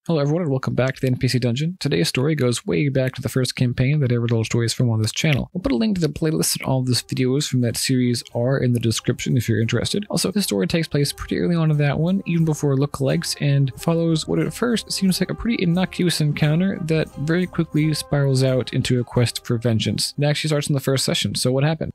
Hello everyone and welcome back to the NPC Dungeon. Today's story goes way back to the first campaign that I ever told stories from on this channel. I'll put a link to the playlist and all of the videos from that series are in the description if you're interested. Also, this story takes place pretty early on in that one, even before lookalikes, and follows what at first seems like a pretty innocuous encounter that very quickly spirals out into a quest for vengeance. It actually starts in the first session, so what happened?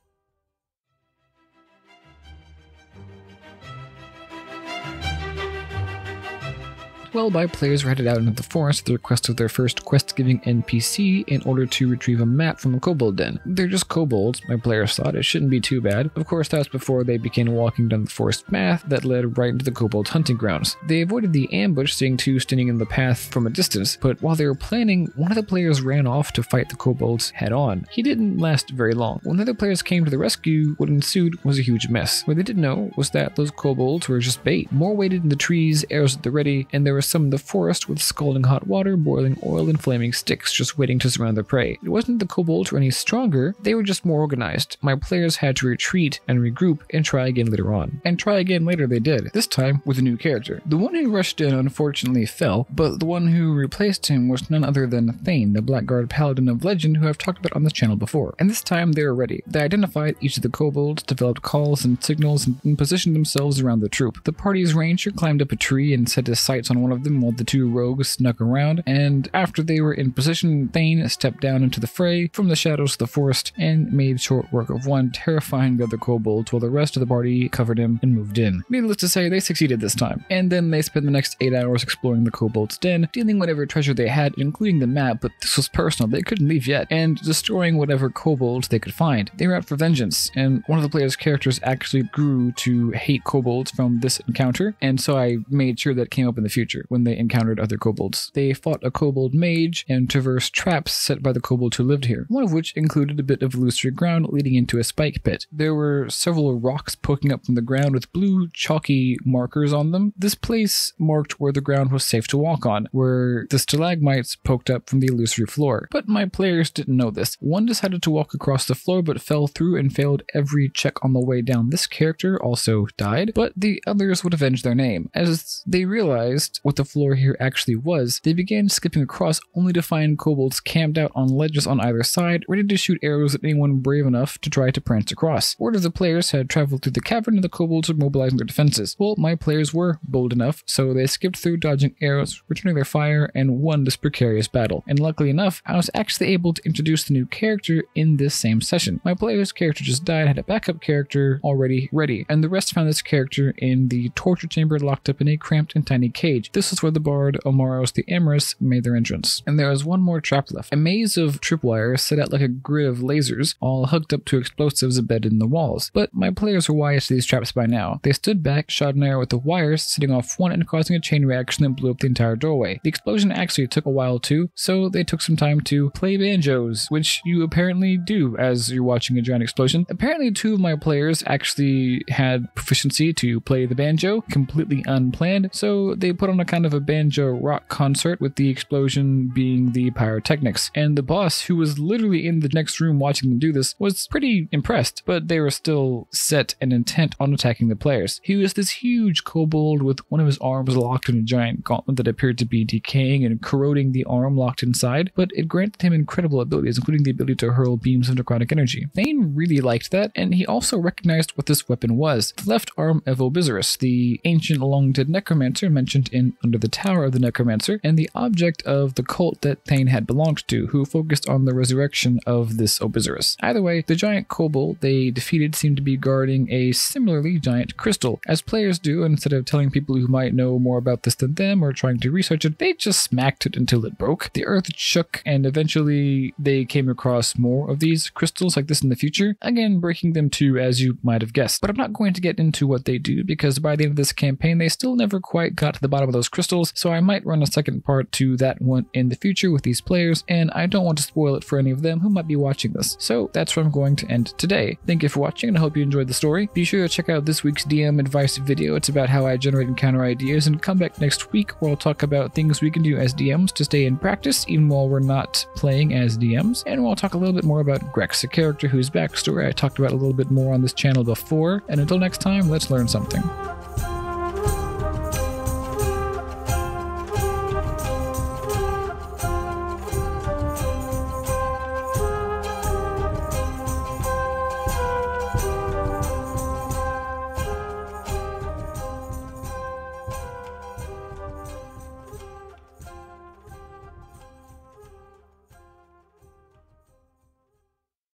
Well, my players were headed out into the forest at the request of their first quest-giving NPC in order to retrieve a map from a kobold den. They're just kobolds, my players thought. It shouldn't be too bad. Of course, that was before they began walking down the forest path that led right into the kobold's hunting grounds. They avoided the ambush, seeing two standing in the path from a distance, but while they were planning, one of the players ran off to fight the kobolds head-on. He didn't last very long. When the other players came to the rescue, what ensued was a huge mess. What they didn't know was that those kobolds were just bait. More waited in the trees, arrows at the ready, and there was some in the forest with scalding hot water, boiling oil, and flaming sticks just waiting to surround their prey. It wasn't the kobolds were any stronger, they were just more organized. My players had to retreat and regroup and try again later on. And try again later they did, this time with a new character. The one who rushed in unfortunately fell, but the one who replaced him was none other than Thane, the Blackguard Paladin of legend who I've talked about on this channel before. And this time they were ready. They identified each of the kobolds, developed calls and signals, and positioned themselves around the troop. The party's ranger climbed up a tree and set his sights on one of them while the two rogues snuck around, and after they were in position, Thane stepped down into the fray from the shadows of the forest and made short work of one, terrifying the other kobolds while the rest of the party covered him and moved in. Needless to say, they succeeded this time. And then they spent the next 8 hours exploring the kobold's den, stealing whatever treasure they had, including the map, but this was personal, they couldn't leave yet, and destroying whatever kobolds they could find. They were out for vengeance, and one of the player's characters actually grew to hate kobolds from this encounter, and so I made sure that came up in the future when they encountered other kobolds. They fought a kobold mage and traversed traps set by the kobolds who lived here, one of which included a bit of illusory ground leading into a spike pit. There were several rocks poking up from the ground with blue chalky markers on them. This place marked where the ground was safe to walk on, where the stalagmites poked up from the illusory floor. But my players didn't know this. One decided to walk across the floor but fell through and failed every check on the way down. This character also died, but the others would avenge their name. As they realized what the floor here actually was, they began skipping across only to find kobolds camped out on ledges on either side, ready to shoot arrows at anyone brave enough to try to prance across. Word of the players had traveled through the cavern and the kobolds were mobilizing their defenses. Well, my players were bold enough, so they skipped through, dodging arrows, returning their fire, and won this precarious battle. And luckily enough, I was actually able to introduce the new character in this same session. My player's character just died, had a backup character already ready, and the rest found this character in the torture chamber locked up in a cramped and tiny cage. This is where the bard Amaros the Amorous made their entrance. And there was one more trap left. A maze of tripwires set out like a grid of lasers, all hooked up to explosives embedded in the walls. But my players were wise to these traps by now. They stood back, shot an arrow with the wires, setting off one and causing a chain reaction that blew up the entire doorway. The explosion actually took a while too, so they took some time to play banjos, which you apparently do as you're watching a giant explosion. Apparently two of my players actually had proficiency to play the banjo, completely unplanned, so they put on a kind of a banjo rock concert with the explosion being the pyrotechnics. And the boss, who was literally in the next room watching them do this, was pretty impressed, but they were still set and intent on attacking the players. He was this huge kobold with one of his arms locked in a giant gauntlet that appeared to be decaying and corroding the arm locked inside, but it granted him incredible abilities, including the ability to hurl beams of necrotic energy. Thane really liked that, and he also recognized what this weapon was: the left arm of Obisurus, the ancient long-dead necromancer mentioned in Under the Tower of the Necromancer, and the object of the cult that Thane had belonged to, who focused on the resurrection of this Obisurus. Either way, the giant kobold they defeated seemed to be guarding a similarly giant crystal. As players do, instead of telling people who might know more about this than them or trying to research it, they just smacked it until it broke. The earth shook, and eventually they came across more of these crystals like this in the future, again breaking them too, as you might have guessed. But I'm not going to get into what they do, because by the end of this campaign they still never quite got to the bottom of those crystals, so I might run a second part to that one in the future with these players, and I don't want to spoil it for any of them who might be watching this. So that's where I'm going to end today. Thank you for watching, and I hope you enjoyed the story. Be sure to check out this week's DM advice video. It's about how I generate encounter ideas, and come back next week where I'll talk about things we can do as DMs to stay in practice even while we're not playing as DMs, and we'll talk a little bit more about Grex, a character whose backstory I talked about a little bit more on this channel before. And until next time, let's learn something.